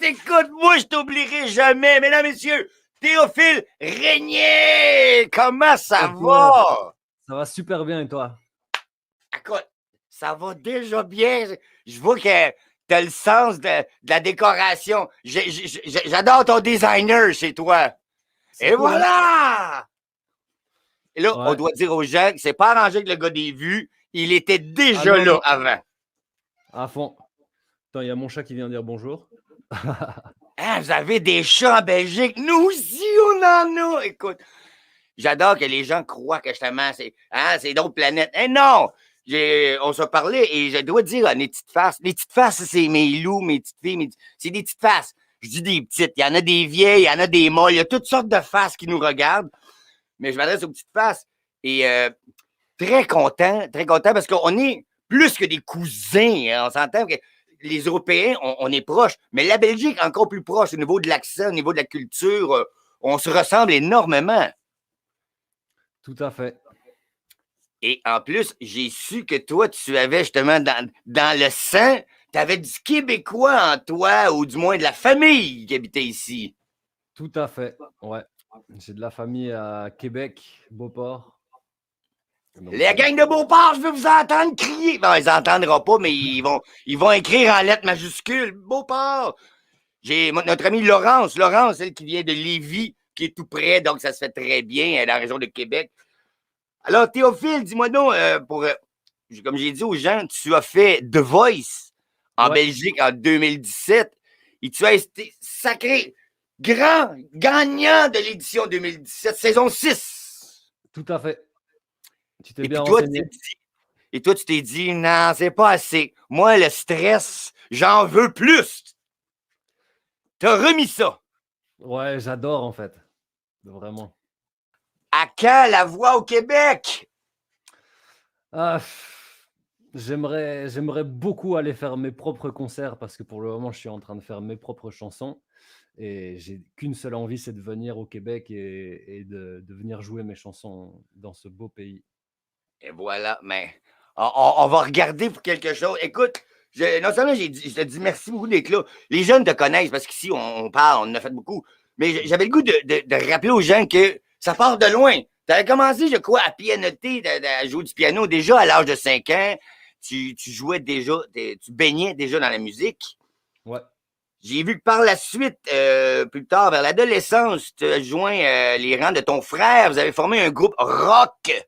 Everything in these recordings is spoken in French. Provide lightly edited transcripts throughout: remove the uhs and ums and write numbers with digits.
Écoute, moi, je t'oublierai jamais. Mesdames, messieurs, Théophile Régnier, comment ça va? Ça va super bien et toi? Écoute, ça va déjà bien. Je vois que t'as le sens de la décoration. J'adore ton designer chez toi. C'est Et cool, hein? voilà! Et là, on Ouais. doit dire aux gens que c'est pas arrangé avec le gars des vues. Il était Ah déjà non, là non, avant. à fond. Attends, il y a mon chat qui vient dire bonjour. Hein, vous avez des chats en Belgique? Nous aussi, on en a. Écoute, j'adore que les gens croient que justement, c'est d'autres planètes. Eh non! On s'est parlé et je dois dire, les petites faces. Les petites faces, c'est mes loups, mes petites filles, c'est des petites faces. Je dis des petites. Il y en a des vieilles, il y en a des molles. Il y a toutes sortes de faces qui nous regardent. Mais je m'adresse aux petites faces. Et très content parce qu'on est plus que des cousins. Hein. On s'entend que les Européens, on est proches. Mais la Belgique, encore plus proche au niveau de l'accent, au niveau de la culture. On se ressemble énormément. Tout à fait. Et en plus, j'ai su que toi, tu avais justement dans le sang, tu avais du Québécois en toi, ou du moins de la famille qui habitait ici. Tout à fait. Ouais. J'ai de la famille à Québec, Beauport. Donc, La gang de Beauport, je veux vous entendre crier. Bon, ils n'entendront pas, mais ils vont écrire en lettres majuscules. Beauport! J'ai notre amie Laurence, elle qui vient de Lévis, qui est tout près, donc ça se fait très bien, dans la région de Québec. Alors, Théophile, dis-moi donc, comme j'ai dit aux gens, tu as fait The Voice en ouais, Belgique en 2017 et tu as été sacré grand gagnant de l'édition 2017, saison 6. tout à fait. Tu t'es Et bien puis renseigné. toi, tu t'es dit, non, c'est pas assez. Moi, le stress, j'en veux plus. T'as remis ça. Ouais, j'adore en fait. Vraiment. À quand la voix au Québec? Ah, j'aimerais beaucoup aller faire mes propres concerts parce que pour le moment, je suis en train de faire mes propres chansons et j'ai qu'une seule envie, c'est de venir au Québec et de venir jouer mes chansons dans ce beau pays. Et voilà, mais on va regarder pour quelque chose. Écoute, non seulement je te dis merci beaucoup d'être là. Les jeunes te connaissent parce qu'ici, on parle, on en a fait beaucoup. Mais j'avais le goût de rappeler aux gens que ça part de loin. Tu avais commencé, je crois, à pianoter, à jouer du piano déjà à l'âge de 5 ans. Tu jouais déjà, tu baignais déjà dans la musique. Ouais. J'ai vu que par la suite, plus tard, vers l'adolescence, tu as joint les rangs de ton frère. Vous avez formé un groupe rock.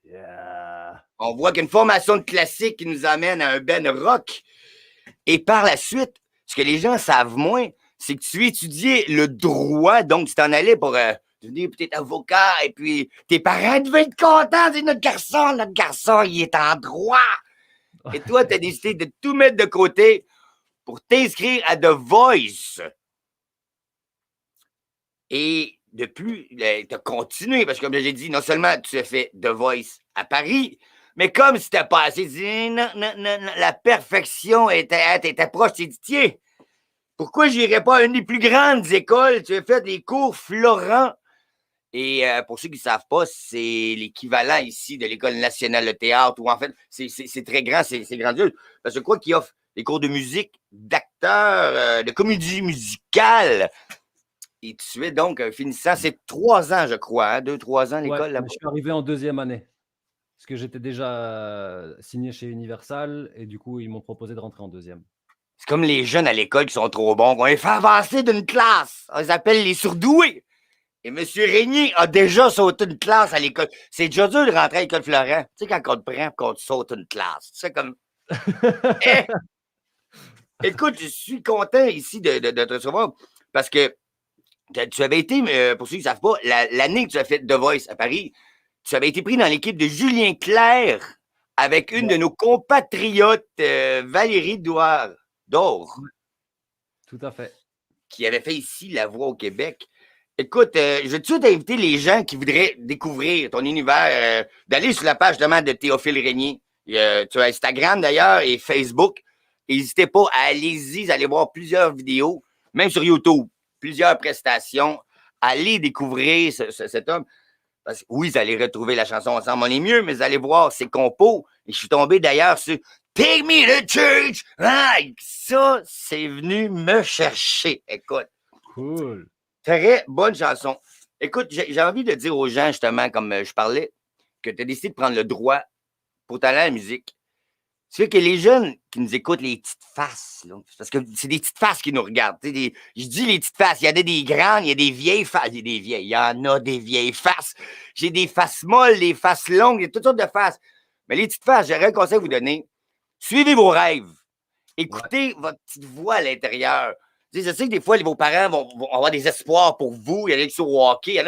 Yeah. On voit qu'une formation de classique qui nous amène à un ben rock. Et par la suite, ce que les gens savent moins, c'est que tu étudiais le droit, donc tu t'en allais pour devenir peut-être avocat, et puis tes parents devaient être contents, c'est notre garçon, il est en droit. Et toi, tu as décidé de tout mettre de côté pour t'inscrire à The Voice. Et de plus, tu as continué, parce que comme j'ai dit, non seulement tu as fait The Voice à Paris, mais comme c'était pas assez, tu dis, non, la perfection était proche, tu dit, tiens, pourquoi j'irais pas à une des plus grandes écoles? Tu as fait des cours Florent. Et pour ceux qui ne savent pas, c'est l'équivalent ici de l'École nationale de théâtre, où en fait, c'est très grand, c'est grandiose. Parce que quoi qu'il offre des cours de musique, d'acteur, de comédie musicale. Et tu es donc finissant, c'est 3 ans, je crois, hein, 2-3 ans Ouais, l'école mais là-bas. je suis arrivé en deuxième année parce que j'étais déjà signé chez Universal et du coup, ils m'ont proposé de rentrer en deuxième. C'est comme les jeunes à l'école qui sont trop bons, qu'on les fait avancer d'une classe. On les appelle les surdoués. Et M. Régnier a déjà sauté une classe à l'école. C'est déjà dur de rentrer à l'école Florent. Tu sais, quand on te prend et qu'on te saute une classe. C'est comme. Eh, écoute, je suis content ici de te recevoir parce que tu avais été, pour ceux qui ne savent pas, l'année que tu as fait The Voice à Paris, tu avais été pris dans l'équipe de Julien Clerc avec une de Ouais, nos compatriotes, Valérie Dor, tout à fait. qui avait fait ici La Voix au Québec. Écoute, je veux tout de suite inviter les gens qui voudraient découvrir ton univers, d'aller sur la page de Théophile Régnier. Tu as Instagram d'ailleurs et Facebook. N'hésitez pas à allez-y, allez voir plusieurs vidéos, même sur YouTube, plusieurs prestations. Allez découvrir cet homme. Parce que oui, vous allez retrouver la chanson Ensemble, on est mieux, mais vous allez voir ses compos. Et je suis tombé d'ailleurs sur Take me to church! Ah, ça, c'est venu me chercher. Écoute. Cool. Très bonne chanson. Écoute, j'ai envie de dire aux gens, justement, comme je parlais, que tu as décidé de prendre le droit pour t'aller à la musique. C'est que les jeunes qui nous écoutent, les petites faces, là, parce que c'est des petites faces qui nous regardent. Je dis les petites faces, il y a des grandes, il y a des vieilles faces. Il y a des vieilles, il y en a des vieilles faces. J'ai des faces molles, des faces longues, il y a toutes sortes de faces. Mais les petites faces, j'aurais un conseil à vous donner. Suivez vos rêves. Écoutez votre petite voix à l'intérieur. Je sais que des fois, vos parents vont avoir des espoirs pour vous. Il y a des sur au hockey.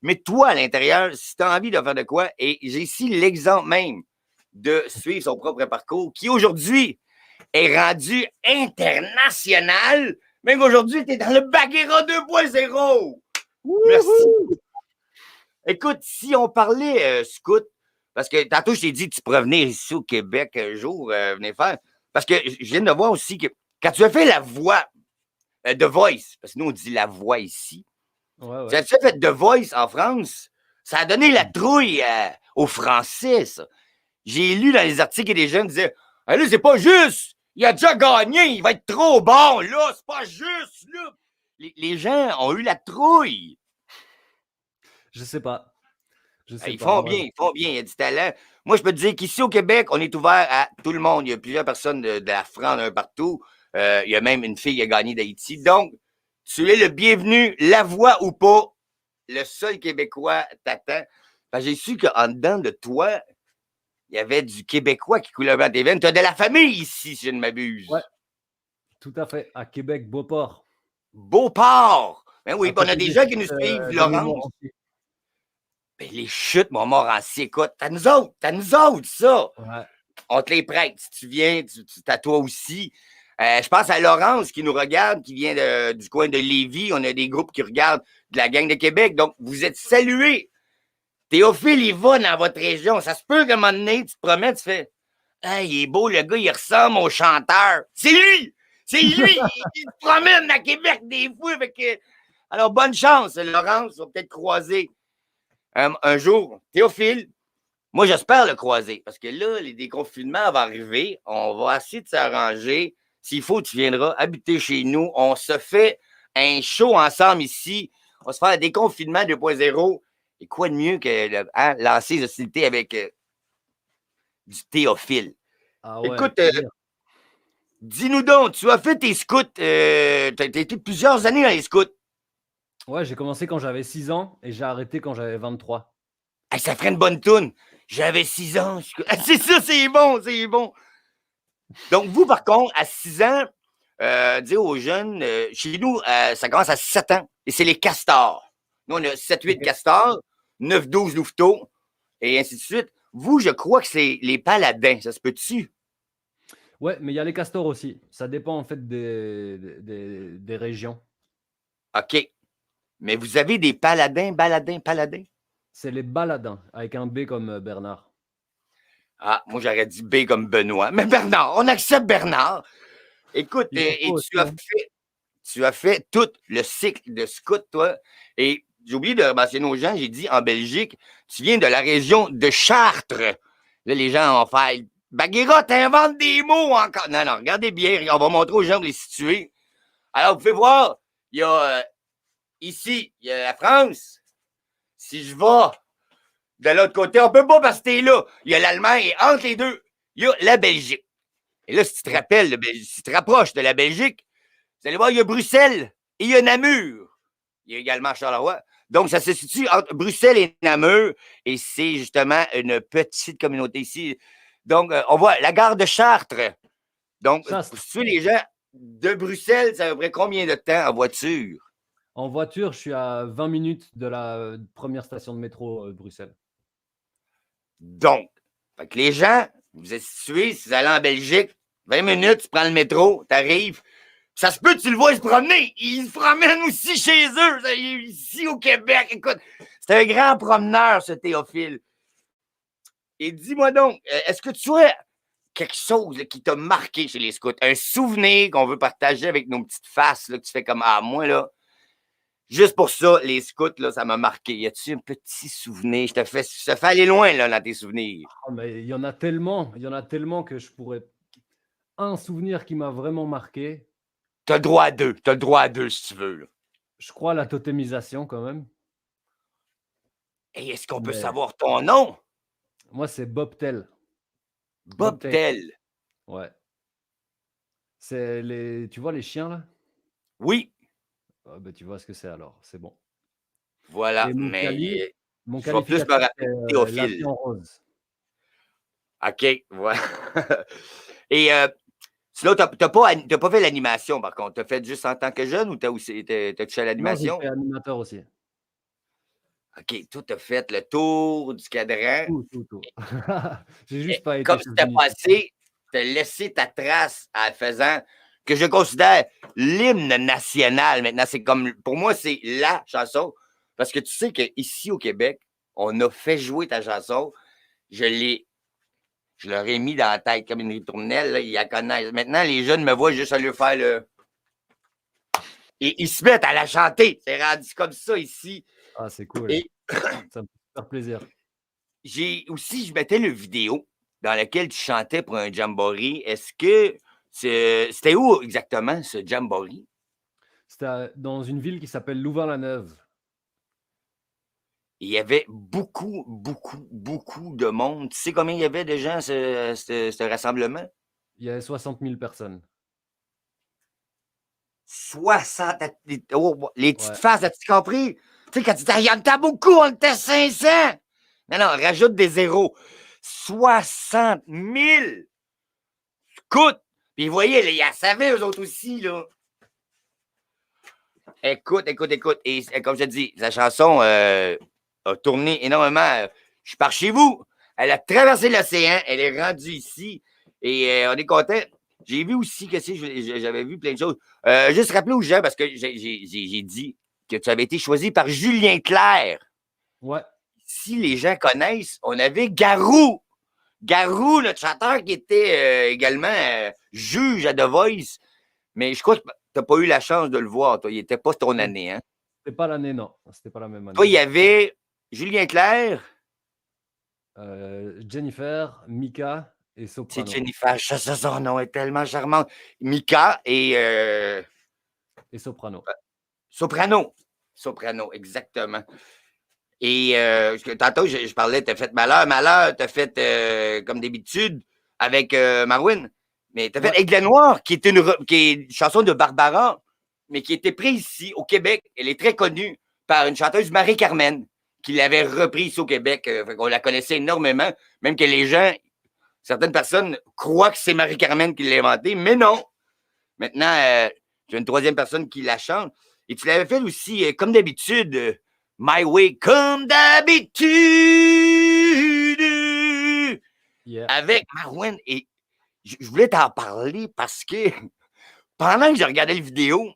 Mais toi, à l'intérieur, si tu as envie de faire de quoi, et j'ai ici l'exemple même de suivre son propre parcours, qui aujourd'hui est rendu international, même qu'aujourd'hui, tu es dans le Baguera 2.0. Merci. Écoute, si on parlait scout, parce que tantôt, je t'ai dit que tu pourrais venir ici au Québec un jour, venir faire. Parce que je viens de voir aussi que quand tu as fait la voix de Voice, parce que nous, on dit la voix ici. Ouais. Tu as fait The Voice en France, ça a donné la trouille aux Français, ça. J'ai lu dans les articles que des jeunes disaient ah, là, c'est pas juste, il a déjà gagné, il va être trop bon, là, c'est pas juste, là. Les gens ont eu la trouille. Je sais pas. Ils font bien, il y a du talent. Moi, je peux te dire qu'ici au Québec, on est ouvert à tout le monde. Il y a plusieurs personnes de la France un partout. Il y a même une fille qui a gagné d'Haïti. Donc, tu es le bienvenu, la voix ou pas, le seul Québécois t'attend. J'ai su qu'en dedans de toi, il y avait du Québécois qui coulait dans tes veines. Tu as de la famille ici, si je ne m'abuse. Ouais, tout à fait. À Québec, Beauport. Beauport! Ben oui, on a des gens qui nous suivent, Laurence. Ben, les chutes, Montmorency, écoute, t'as nous autres, ça. Ouais. On te les prête. Si tu viens, t'as toi aussi. Je pense à Laurence qui nous regarde, qui vient du coin de Lévis. On a des groupes qui regardent de la gang de Québec. Donc, vous êtes salués. Théophile, il va dans votre région. Ça se peut qu'à un moment donné, tu te promets, tu fais hey, il est beau, le gars, il ressemble au chanteur. C'est lui! C'est lui! Il se promène à Québec des fois. Alors, bonne chance, Laurence. On va peut-être croiser un jour. Théophile, moi, j'espère le croiser. Parce que là, les déconfinements vont arriver. On va essayer de s'arranger. S'il faut, tu viendras habiter chez nous. On se fait un show ensemble ici. On va se faire un déconfinement 2.0. Et quoi de mieux que lancer les hostilités avec du Théophile. Ah ouais, écoute, dis-nous donc, tu as fait tes scouts, tu as été plusieurs années dans les scouts. Ouais, j'ai commencé quand j'avais 6 ans et j'ai arrêté quand j'avais 23. Hey, ça ferait une bonne toune. J'avais 6 ans. C'est ça, c'est bon, c'est bon. Donc, vous, par contre, à 6 ans, dire aux jeunes, chez nous, ça commence à 7 ans et c'est les castors. Nous, on a 7-8 castors, 9-12 louveteaux et ainsi de suite. Vous, je crois que c'est les paladins. Ça se peut-tu? Ouais, mais il y a les castors aussi. Ça dépend en fait des régions. OK. Mais vous avez des paladins? C'est les baladins, avec un B comme Bernard. Ah, moi, j'aurais dit B comme Benoît. Mais Bernard, on accepte Bernard. Écoute, et tu as fait tout le cycle de scout, toi. Et j'ai oublié de mentionner aux gens, j'ai dit en Belgique, tu viens de la région de Chartres. Là, les gens vont faire Baguera, t'inventes des mots encore. Non, regardez bien, on va montrer aux gens de les situer. Alors, vous pouvez voir, il y a ici, il y a la France. Si je vais de l'autre côté, on peut pas parce que t'es là. Il y a l'Allemagne et entre les deux, il y a la Belgique. Et là, si tu te rappelles, si tu te rapproches de la Belgique, vous allez voir, il y a Bruxelles et il y a Namur. Il y a également Charleroi. Donc, ça se situe entre Bruxelles et Namur. Et c'est justement une petite communauté ici. Donc, on voit la gare de Chartres. Donc, pour situer les gens de Bruxelles, ça à peu près combien de temps en voiture? En voiture, je suis à 20 minutes de la première station de métro de Bruxelles. Donc, fait que les gens, vous êtes situés, si vous allez en Belgique, 20 minutes, tu prends le métro, tu arrives. Ça se peut que tu le vois se promener. Il se promène aussi chez eux, ici au Québec. Écoute, c'est un grand promeneur, ce Théophile. Et dis-moi donc, est-ce que tu as quelque chose là, qui t'a marqué chez les scouts? Un souvenir qu'on veut partager avec nos petites faces, là, que tu fais comme, ah, moi, là, juste pour ça, les scouts, là, ça m'a marqué. Y a-tu un petit souvenir? Ça fait aller loin, là, dans tes souvenirs. Oh, mais il y en a tellement que je pourrais un souvenir qui m'a vraiment marqué, T'as le droit à 2. T'as le droit à 2 si tu veux, là. je crois la totémisation quand même, Et est-ce qu'on peut mais savoir ton nom? moi c'est bobtail. Bobtail, Bobtail. ouais. C'est les tu vois les chiens là? Oui, Ah bah, tu vois ce que c'est alors, c'est bon. voilà, Et mais mon je vais plus me qualificatif c'est, rappeler Théophile. l'avion rose. OK, voilà. Et sinon, tu as pas fait l'animation, par contre. Tu as fait juste en tant que jeune ou tu as aussi t'as touché à Non, j'ai l'animation? fait animateur aussi. OK, toi, tu as fait le tour du cadran. Tout, tout, tout. J'ai Et juste pas été comme chef c'était d'unité. passé, tu as laissé ta trace en faisant que je considère l'hymne national maintenant. C'est comme, pour moi, c'est la chanson. Parce que tu sais qu'ici au Québec, on a fait jouer ta chanson. Je l'ai Je leur ai mis dans la tête comme une ritournelle, là, ils la connaissent. Maintenant, les jeunes me voient juste à lui faire le. Et ils se mettent à la chanter. C'est rendu comme ça ici. Ah, c'est cool, Et ça me fait super plaisir. j'ai aussi, je mettais une vidéo dans laquelle tu chantais pour un jamboree. Est-ce que c'était où exactement ce jamboree? C'était dans une ville qui s'appelle Louvain-la-Neuve. Il y avait beaucoup, beaucoup, beaucoup de monde. Tu sais combien il y avait de gens à ce rassemblement? Il y avait 60 000 personnes. 60. Les petites Ouais, faces, as-tu compris? Tu sais, quand tu dis, il y en a beaucoup, on était 500. Non, non, rajoute des zéros. 60 000. Écoute, puis vous voyez, ils en savaient, eux autres aussi, là. Écoute, écoute, écoute. Et comme je te dis, la chanson a tourné énormément. Je suis par chez vous. Elle a traversé l'océan. Elle est rendue ici. Et on est content. J'ai vu aussi que j'avais vu plein de choses. Juste rappeler aux gens, parce que j'ai dit que tu avais été choisi par Julien Clerc. ouais, Si les gens connaissent, on avait Garou. Garou, notre chanteur qui était également juge à The Voice. Mais je crois que tu n'as pas eu la chance de le voir, toi. Il n'était pas ton c'est année, hein? c'était pas l'année, non, c'était pas la même Toi, année. il y avait Julien Clerc, Jennifer, Mika et c'est Soprano. Jennifer. Son nom est tellement charmant. Mika et Et Soprano. Soprano. Soprano, exactement. Et tantôt, je parlais, tu as fait Malheur. Malheur, tu as fait comme d'habitude avec Marwin. Mais tu as Ouais, fait Aigle Noir, qui est une chanson de Barbara, mais qui était prise ici au Québec. Elle est très connue par une chanteuse, Marie-Carmen, qui l'avait reprise au Québec. On la connaissait énormément, même que les gens, certaines personnes croient que c'est Marie-Carmen qui l'a inventée, mais non. Maintenant, j'ai une troisième personne qui la chante. Et tu l'avais fait aussi, comme d'habitude, My Way, comme d'habitude, yeah. avec Marwan. Et je voulais t'en parler parce que pendant que je regardais la vidéo,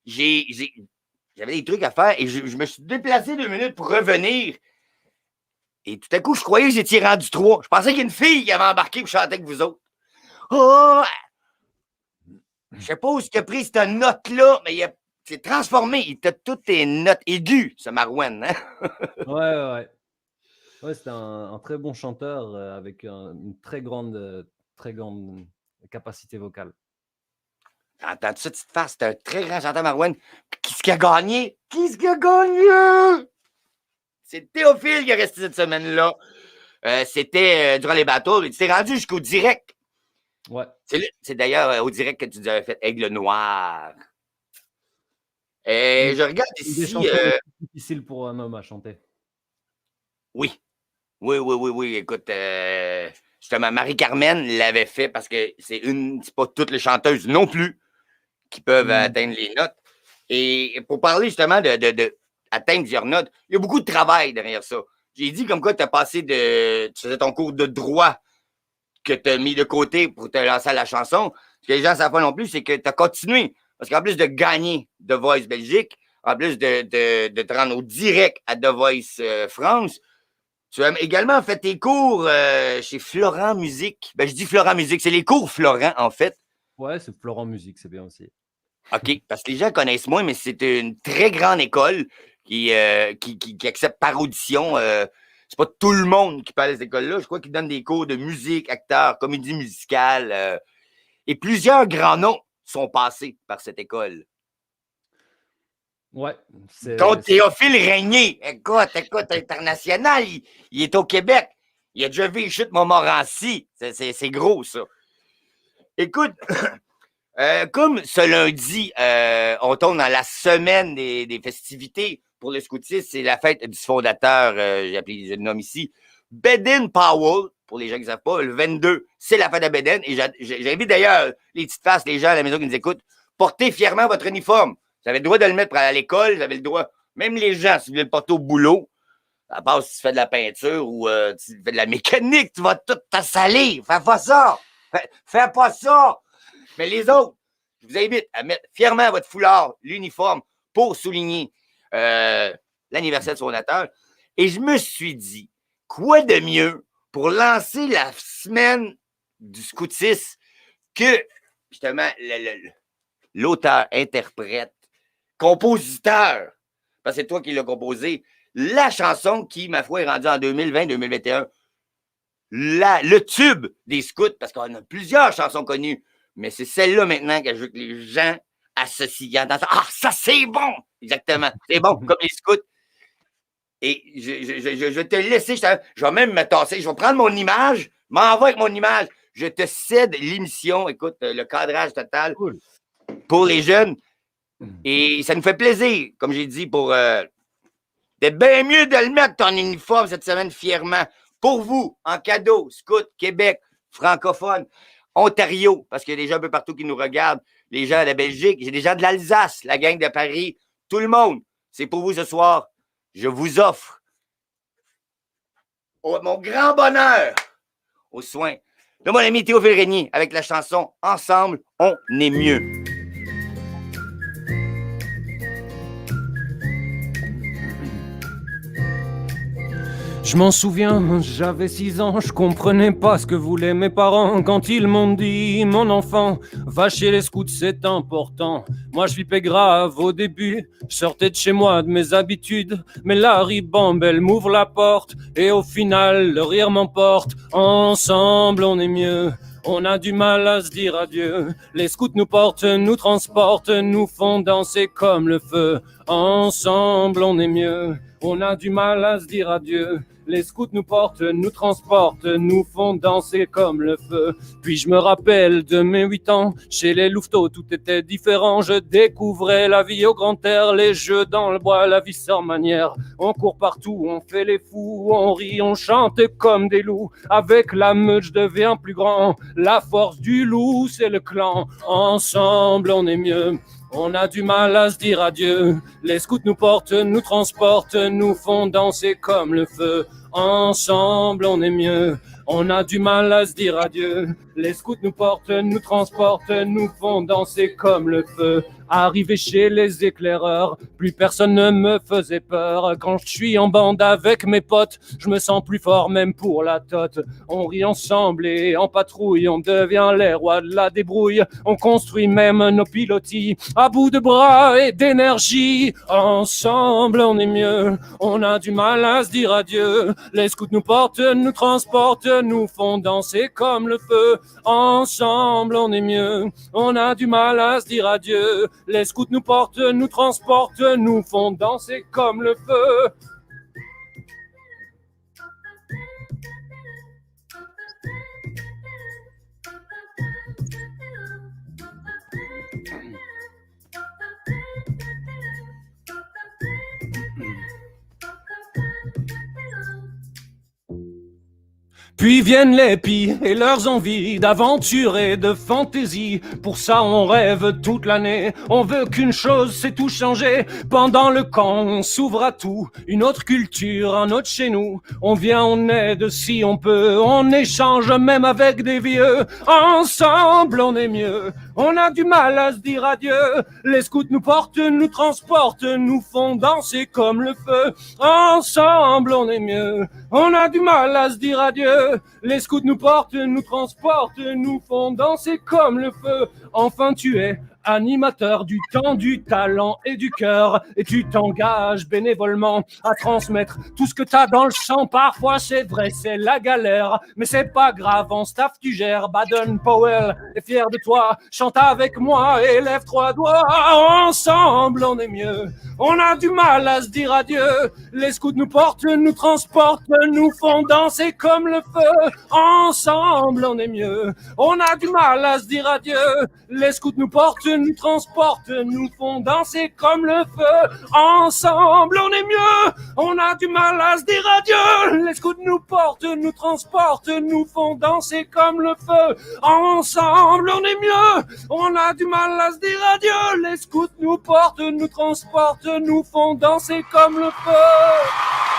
j'avais des trucs à faire et je me suis déplacé 2 minutes pour revenir. Et tout à coup, je croyais que j'étais rendu 3. Je pensais qu'il y a une fille qui avait embarqué pour chanter avec vous autres. Oh, je sais pas où ce qu'il a pris cette note-là, mais c'est transformé. Il a toutes tes notes aiguës, ce Marouane. Hein? Ouais, ouais, ouais. Ouais, c'était un très bon chanteur avec une très grande capacité vocale. Entends ça, petite face, c'est un très grand chanteur Marouane. Qui est-ce qui a gagné? Qui est-ce qui a gagné? C'est Théophile qui a resté cette semaine-là. C'était durant les battles. Il s'est rendu jusqu'au direct. Ouais. C'est d'ailleurs au direct que tu avais fait Aigle Noir. Et Une, je regarde une des ici. chansons les plus difficiles pour un homme à chanter. Oui, oui, oui, oui, oui. Écoute, justement, Marie-Carmen l'avait fait parce que c'est pas toutes les chanteuses non plus qui peuvent Mm. atteindre les notes. Et pour parler justement de atteindre plusieurs notes, il y a beaucoup de travail derrière ça. J'ai dit comme quoi tu as passé tu faisais ton cours de droit que tu as mis de côté pour te lancer à la chanson. Ce que les gens ne savent pas non plus, c'est que tu as continué. Parce qu'en plus de gagner The Voice Belgique, en plus de te rendre au direct à The Voice France, tu as également fait tes cours chez Florent Musique. Ben, je dis Florent Musique, c'est les cours Florent, en fait. Ouais, c'est Florent Musique, c'est bien aussi. OK, parce que les gens connaissent moins, mais c'est une très grande école qui accepte par audition. C'est pas tout le monde qui parle à cette école-là. Je crois qu'ils donnent des cours de musique, acteur, comédie musicale. Et plusieurs grands noms sont passés par cette école. Ouais. Dont Théophile Régnier, écoute, international, il est au Québec. Il a déjà vu les chutes Montmorency. C'est gros, ça. Écoute, comme ce lundi, on tombe dans la semaine des festivités pour le scoutisme, c'est la fête du fondateur, j'ai appelé le nom ici, Baden Powell, pour les gens qui ne savent pas, le 22, c'est la fête à Baden. Et j'invite d'ailleurs les petites faces, les gens à la maison qui nous écoutent, portez fièrement votre uniforme. Vous avez le droit de le mettre pour aller à l'école, vous avez le droit, même les gens, si vous voulez le porter au boulot, à part si tu fais de la peinture ou tu fais de la mécanique, tu vas tout t'assaler. Fais pas ça. Fais pas ça. Mais les autres, je vous invite à mettre fièrement votre foulard, l'uniforme, pour souligner l'anniversaire de son fondateur. Et je me suis dit, quoi de mieux pour lancer la semaine du scoutisme que, justement, l'auteur, interprète, compositeur, parce que c'est toi qui l'as composé, la chanson qui, ma foi, est rendue en 2020-2021, le tube des scouts, parce qu'on a plusieurs chansons connues, mais c'est celle-là maintenant que je veux que les gens associent. Ah, ça c'est bon! Exactement, c'est bon, comme les scouts. Et je vais te laisser, je vais même me tasser, je vais prendre mon image, m'envoie avec mon image, je te cède l'émission, écoute, le cadrage total pour les jeunes. Et ça nous fait plaisir, comme j'ai dit, pour d'être bien mieux de le mettre ton uniforme cette semaine fièrement. Pour vous, en cadeau, Scout, Québec, francophone, Ontario, parce qu'il y a des gens un peu partout qui nous regardent, les gens de la Belgique, j'ai des gens de l'Alsace, la gang de Paris, tout le monde. C'est pour vous ce soir. Je vous offre mon grand bonheur aux soins de mon ami Théophile Régnier avec la chanson « Ensemble, on est mieux ». Je m'en souviens, j'avais 6 ans, je comprenais pas ce que voulaient mes parents quand ils m'ont dit « Mon enfant, va chez les scouts, c'est important ». Moi je vipais grave au début, je sortais de chez moi de mes habitudes, mais la ribambelle m'ouvre la porte et au final le rire m'emporte. Ensemble on est mieux. On a du mal à se dire adieu. Les scouts nous portent, nous transportent, nous font danser comme le feu. Ensemble on est mieux. On a du mal à se dire adieu. Les scouts nous portent, nous transportent, nous font danser comme le feu. Puis je me rappelle de mes 8 ans, chez les louveteaux tout était différent. Je découvrais la vie au grand air, les jeux dans le bois, la vie sans manière. On court partout, on fait les fous, on rit, on chante comme des loups. Avec la meute je deviens plus grand, la force du loup c'est le clan. Ensemble on est mieux. On a du mal à se dire adieu. Les scouts nous portent, nous transportent, nous font danser comme le feu. Ensemble, on est mieux. On a du mal à se dire adieu. Les scouts nous portent, nous transportent, nous font danser comme le feu. Arrivé chez les éclaireurs, plus personne ne me faisait peur. Quand je suis en bande avec mes potes, je me sens plus fort même pour la tote. On rit ensemble et en patrouille, on devient les rois de la débrouille. On construit même nos pilotis à bout de bras et d'énergie. Ensemble on est mieux, on a du mal à se dire adieu. Les scouts nous portent, nous transportent, nous font danser comme le feu. Ensemble on est mieux, on a du mal à se dire adieu. Les scouts nous portent, nous transportent, nous font danser comme le feu. Puis viennent les pis et leurs envies d'aventure et de fantaisie. Pour ça on rêve toute l'année, on veut qu'une chose, c'est tout changer. Pendant le camp on s'ouvre à tout, une autre culture, un autre chez nous. On vient, on aide si on peut, on échange même avec des vieux. Ensemble on est mieux, on a du mal à se dire adieu. Les scouts nous portent, nous transportent, nous font danser comme le feu. Ensemble on est mieux, on a du mal à se dire adieu. Les scouts nous portent, nous transportent, nous font danser comme le feu. Enfin tu es animateur du temps, du talent et du cœur, et tu t'engages bénévolement à transmettre tout ce que t'as dans le sang. Parfois c'est vrai, c'est la galère, mais c'est pas grave, en staff tu gères. Baden-Powell est fier de toi, chante avec moi et lève 3 doigts. Ensemble on est mieux, on a du mal à se dire adieu. Les scouts nous portent, nous transportent, nous font danser comme le feu. Ensemble on est mieux, on a du mal à se dire adieu. Les scouts nous portent, nous transportent, nous font danser comme le feu. Ensemble on est mieux, on a du mal à se dire adieu. Les scouts nous portent, nous transportent, nous font danser comme le feu. Ensemble on est mieux, on a du mal à se dire adieu. Les scouts nous portent, nous transportent, nous font danser comme le feu.